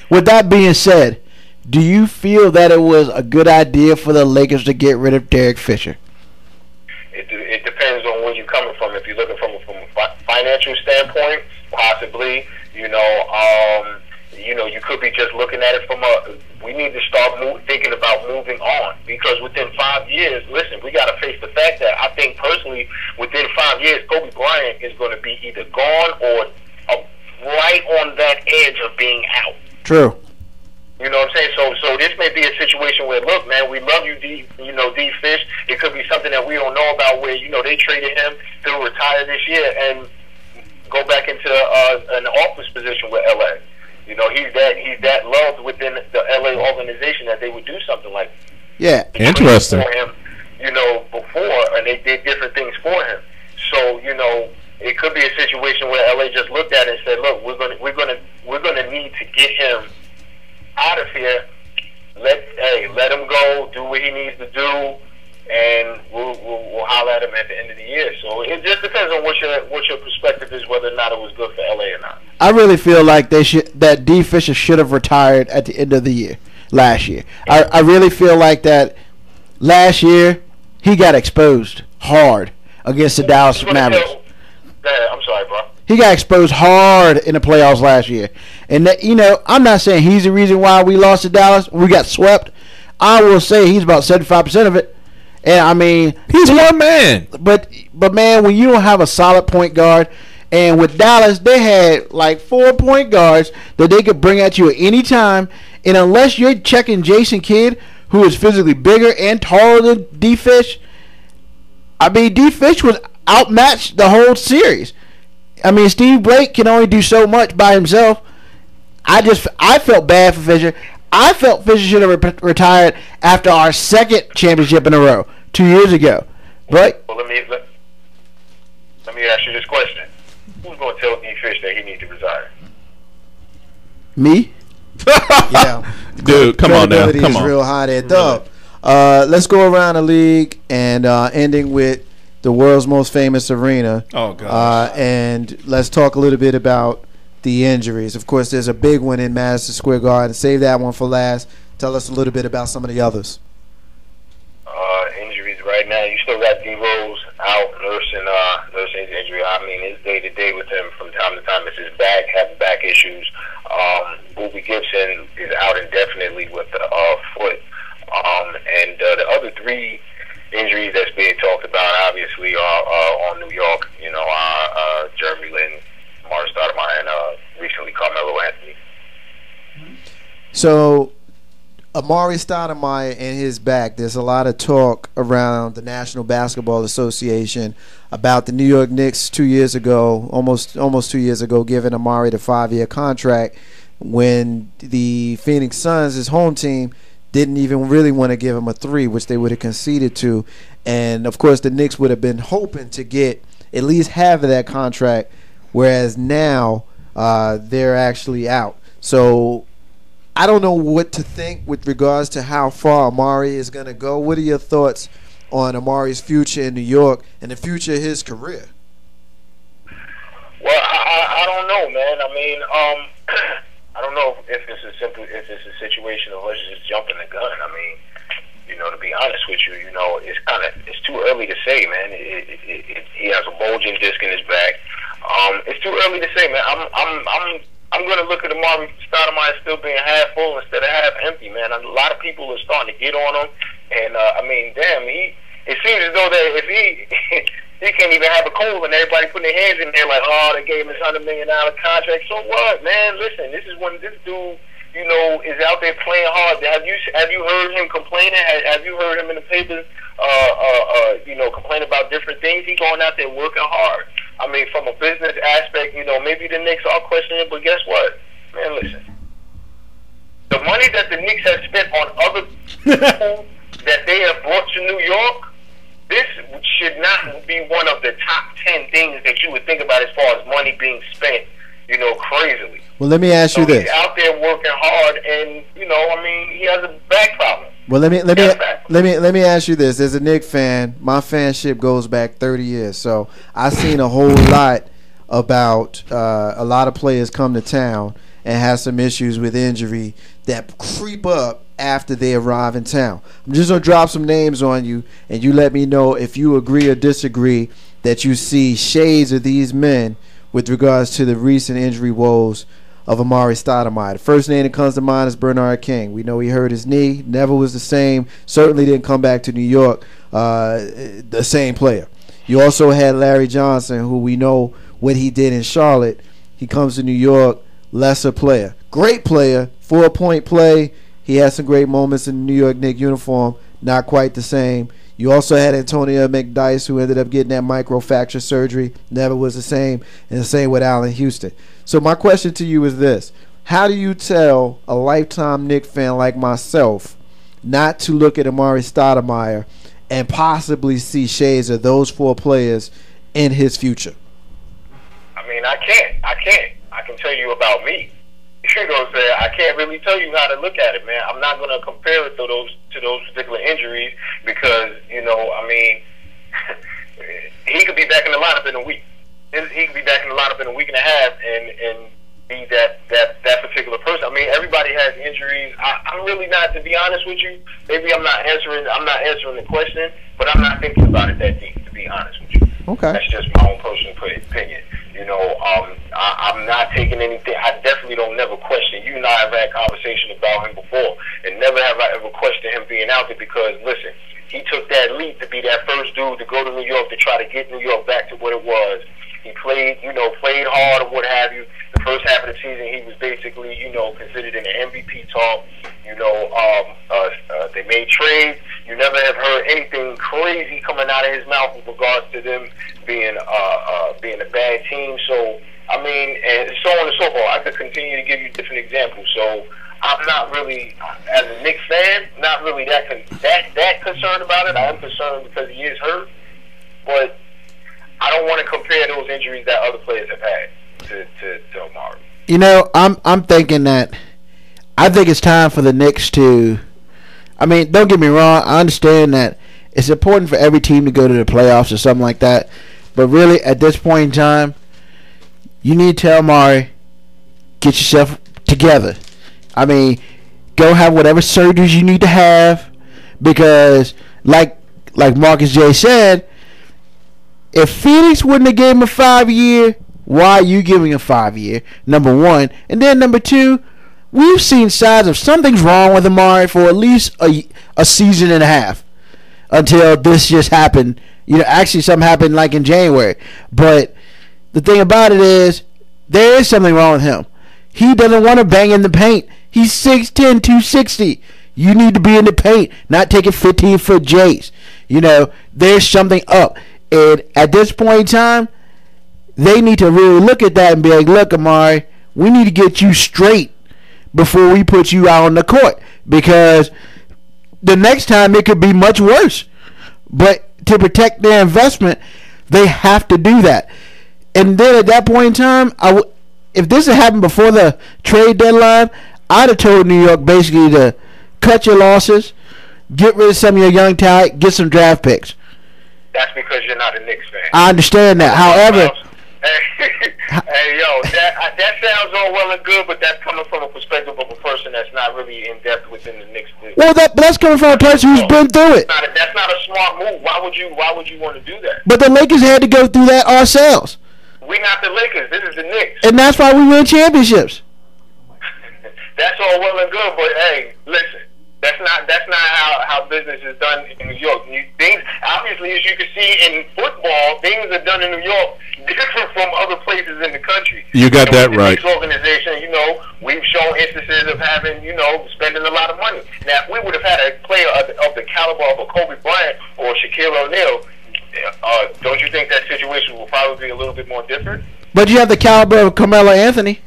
With that being said, do you feel that it was a good idea for the Lakers to get rid of Derek Fisher? It depends on where you're coming from. If you're looking from a financial standpoint, possibly. You could be just looking at it from we need to start thinking about moving on, because within 5 years, listen, we got to face the fact that I think personally within 5 years, Kobe Bryant is going to be either gone or right on that edge of being out. True. You know what I'm saying? So this may be a situation where, look, man, we love you, D Fish. It could be something that we don't know about where, they traded him, he'll retire this year and go back into an office position with LA. He's that loved within the LA organization that they would do something like that. Yeah, interesting. For him, before, and they did different things for him. So, it could be a situation where LA just looked at it and said, look, we're gonna need to get him out of here. Let him go, do what he needs to do, and we'll holler at him at the end of the year. So it just depends on what your perspective is, whether or not it was good for LA or not. I really feel like that D. Fisher should have retired at the end of the year last year. I really feel like that last year he got exposed hard against the Dallas Mavericks. I'm sorry, bro. He got exposed hard in the playoffs last year. And, I'm not saying he's the reason why we lost to Dallas. We got swept. I will say he's about 75% of it. And, I mean, he's one man. But man, when you don't have a solid point guard, and with Dallas, they had like 4 point guards that they could bring at you at any time. And unless you're checking Jason Kidd, who is physically bigger and taller than D-Fish, I mean, D-Fish was outmatched the whole series. I mean, Steve Blake can only do so much by himself. I felt bad for Fisher. I felt Fisher should have retired after our second championship in a row 2 years ago. But well, let me ask you this question: who's going to tell D Fish that he needs to retire? Me? Yeah, dude, come on now, come is on. Real high there, Dub. Let's go around the league and ending with the world's most famous arena. Oh God! And let's talk a little bit about the injuries. Of course, there's a big one in Madison Square Garden. Save that one for last. Tell us a little bit about some of the others. Injuries right now. You still got D Rose out nursing his injury. I mean, it's day to day with him from time to time. It's his back, having back issues. Booby Gibson is out indefinitely with the foot. And the other three injuries that's being talked about, obviously, are on New York. Jeremy Lin, Mark Stoudemire, and recently Carmelo Anthony. So, Amari Stoudemire and his back, there's a lot of talk around the National Basketball Association about the New York Knicks 2 years ago, almost 2 years ago, giving Amari the 5-year contract when the Phoenix Suns, his home team, didn't even really want to give him a 3, which they would have conceded to. And, of course, the Knicks would have been hoping to get at least half of that contract, whereas now they're actually out. So I don't know what to think with regards to how far Amari is going to go. What are your thoughts on Amari's future in New York and the future of his career? Well, I don't know, man. I mean, I don't know if it's a situation of let's just jump in the gun. I mean, to be honest with you, it's too early to say, man. He has a bulging disc in his back. It's too early to say, man. I'm going to look at Amari Stoudemire still being half full instead of half empty, man. A lot of people are starting to get on him, and I mean, damn, it seems as though that if he can't even have a cold, and everybody putting their hands in there like, oh, they gave him this $100 million contract. So what, man? Listen, this is when this dude, is out there playing hard. Have you heard him complaining? Have you heard him in the papers, complain about different things? He's going out there working hard. I mean, from a business aspect, maybe the Knicks are questioning it, but guess what? Man, listen. The money that the Knicks have spent on other people that they have brought to New York, this should not be one of the top 10 things that you would think about as far as money being spent, crazily. Well, let me ask you this. He's out there working hard, and, he has a back problem. Well, let me ask you this. As a Knicks fan, my fanship goes back 30 years, so I've seen a whole lot about a lot of players come to town, and has some issues with injury that creep up after they arrive in town. I'm just going to drop some names on you, and you let me know if you agree or disagree that you see shades of these men with regards to the recent injury woes of Amari Stoudemire. The first name that comes to mind is Bernard King. We know he hurt his knee, never was the same, certainly didn't come back to New York the same player. You also had Larry Johnson, who we know what he did in Charlotte. He comes to New York, lesser player. Great player, 4-point play. He had some great moments in the New York Knicks uniform, not quite the same. You also had Antonio McDyess, who ended up getting that microfracture surgery, never was the same, and the same with Allen Houston. So my question to you is this. How do you tell a lifetime Knicks fan like myself not to look at Amari Stoudemire and possibly see shades of those 4 players in his future? I mean, I can't. I can tell you about me. You know what I'm saying? I can't really tell you how to look at it, man. I'm not going to compare it to those particular injuries because, you know, I mean, he could be back in the lineup in a week. He could be back in the lineup in a week and a half and be that particular person. I mean, everybody has injuries. I'm really not, to be honest with you. Maybe I'm not answering the question, but I'm not thinking about it that deep, to be honest with you. Okay. That's just my own personal opinion. You know, I'm not taking anything. I definitely don't never question. You and I have had conversation about him before, and never have I ever questioned him being out there because, listen, he took that leap to be that first dude to go to New York to try to get New York back to what it was. He played hard or what have you. The first half of the season, he was basically, considered in the MVP talk. They made trades. You never have heard anything crazy coming out of his mouth with regards to them being a bad team. So, I mean, and so on and so forth. I could continue to give you different examples. So, I'm not really, as a Knicks fan, not really that concerned about it. I am concerned because he is hurt, but I don't want to compare those injuries that other players have had to Omari. You know, I'm thinking that I think it's time for the Knicks to. I mean, don't get me wrong. I understand that it's important for every team to go to the playoffs or something like that. But really, at this point in time, you need to tell Omari, get yourself together. I mean, go have whatever surgeries you need to have because, like Marcus J. said, if Phoenix wouldn't have given him a 5-year, why are you giving a 5-year? Number one. And then number two, we've seen signs of something's wrong with Amari for at least a season and a half until this just happened. Actually something happened like in January. But the thing about it is there is something wrong with him. He doesn't want to bang in the paint. He's 6'10", 260. You need to be in the paint, not taking 15-foot J's. There's something up. And at this point in time, they need to really look at that and be like, look, Amari, we need to get you straight before we put you out on the court. Because the next time it could be much worse. But to protect their investment, they have to do that. And then at that point in time, if this had happened before the trade deadline, I'd have told New York basically to cut your losses, get rid of some of your young talent, get some draft picks. That's because you're not a Knicks fan. I understand that. However, hey, yo, that sounds all well and good, but that's coming from a perspective of a person that's not really in depth within the Knicks. Well, that's coming from a person who's been through it. That's not a smart move. Why would you want to do that? But the Lakers had to go through that ourselves. We're not the Lakers. This is the Knicks. And that's why we win championships. That's all well and good, but hey, listen. That's not how business is done in New York. Things, obviously, as you can see in football, things are done in New York different from other places in the country. You got that right. The Knicks organization, we've shown instances of having, spending a lot of money. Now, if we would have had a player of the caliber of a Kobe Bryant or Shaquille O'Neal, don't you think that situation will probably be a little bit more different? But you have the caliber of Carmelo Anthony.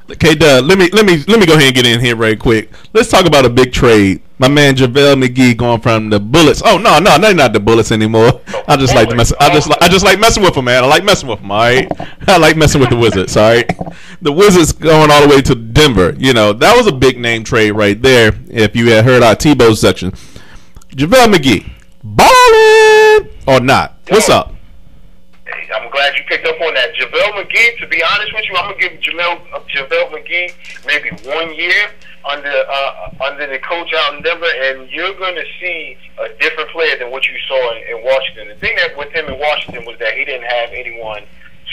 Okay, Doug, let me go ahead and get in here right quick. Let's talk about a big trade. My man JaVale McGee going from the Bullets. Oh no, they're not the Bullets anymore. I just like to mess. I just like messing with them, man. I like messing with them. All right, I like messing with the Wizards. All right, the Wizards going all the way to Denver. That was a big name trade right there. If you had heard our Tebow section, JaVale McGee, ballin' or not? What's up? Hey, I'm glad you picked up on that. JaVale McGee, to be honest with you, I'm going to give JaVale McGee maybe 1 year under the coach out in Denver, and you're going to see a different player than what you saw in Washington. The thing that with him in Washington was that he didn't have anyone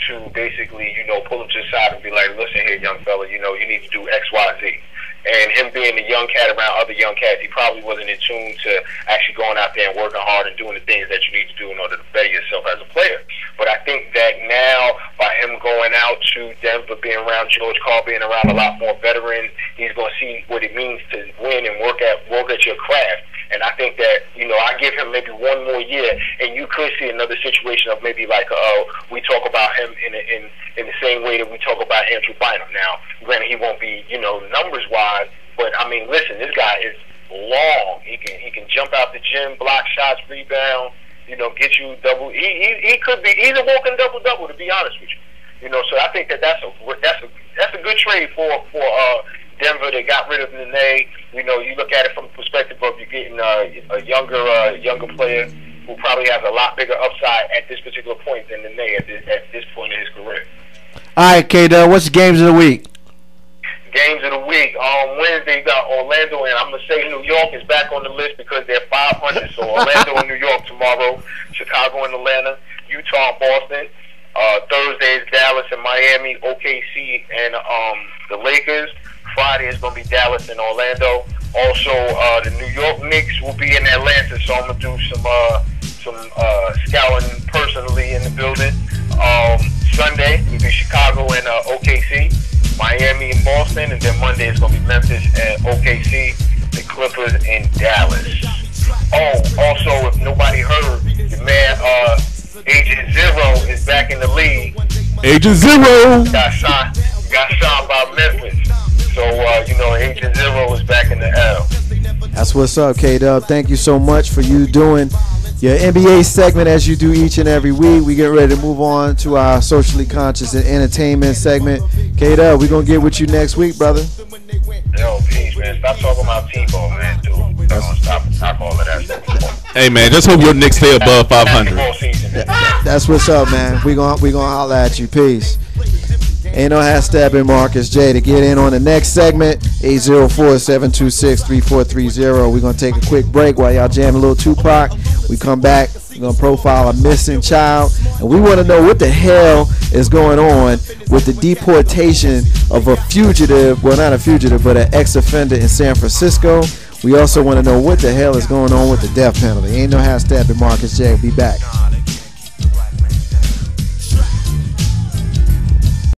to basically, pull him to the side and be like, listen here, young fella, you need to do X, Y, Z. And him being a young cat around other young cats, he probably wasn't in tune to actually going out there and working hard and doing the things that you need to do in order to better yourself as a player. But I think that now, by him going out to Denver, being around George Karl, being around a lot more veterans, he's going to see what it means to win and work at your craft. And I think that, I give him maybe 1 more year, and you could see another situation of maybe like, we talk about him in the same way that we talk about Andrew Bynum. Now, granted, he won't be, numbers-wise, but, I mean, listen, this guy is long. He can jump out the gym, block shots, rebound, get you double. He could be, he's a walking double-double, to be honest with you. So I think that's a good trade for Denver. They got rid of Nene. You look at it from the perspective of you're getting a younger player who probably has a lot bigger upside at this particular point than Nene at this point in his career. All right, K-Dub, what's the games of the week? Games of the week. On Wednesday, you got Orlando, and I'm going to say New York is back on the list because they're 500. So Orlando and New York tomorrow, Chicago and Atlanta, Utah and Boston. Thursday is Dallas and Miami, OKC and the Lakers. Friday is going to be Dallas and Orlando. Also, the New York Knicks will be in Atlanta, so I'm going to do some scouting personally in the building. Sunday will be Chicago and OKC, Miami and Boston, and then Monday is going to be Memphis and OKC, the Clippers and Dallas. Oh, also, if nobody heard, the man Agent Zero is back in the league. Agent Zero got signed by Memphis. So, Agent Zero is back in the L. That's what's up, K-Dub. Thank you so much for you doing your NBA segment as you do each and every week. We get ready to move on to our socially conscious and entertainment segment. K-Dub, we're going to get with you next week, brother. Yo, peace, man. Stop talking about T-ball, man, dude. Stop all of that stuff. Hey, man, just hope your Knicks stay above 500. That's what's up, man. We're gonna holler at you. Peace. Ain't no Steppin, Marcus J. To get in on the next segment, 804-726-3430. We're going to take a quick break while y'all jam a little Tupac. We come back, we're going to profile a missing child, and we want to know what the hell is going on with the deportation of a fugitive, well, not a fugitive, but an ex-offender in San Francisco. We also want to know what the hell is going on with the death penalty. Ain't no Steppin, Marcus J. Be back.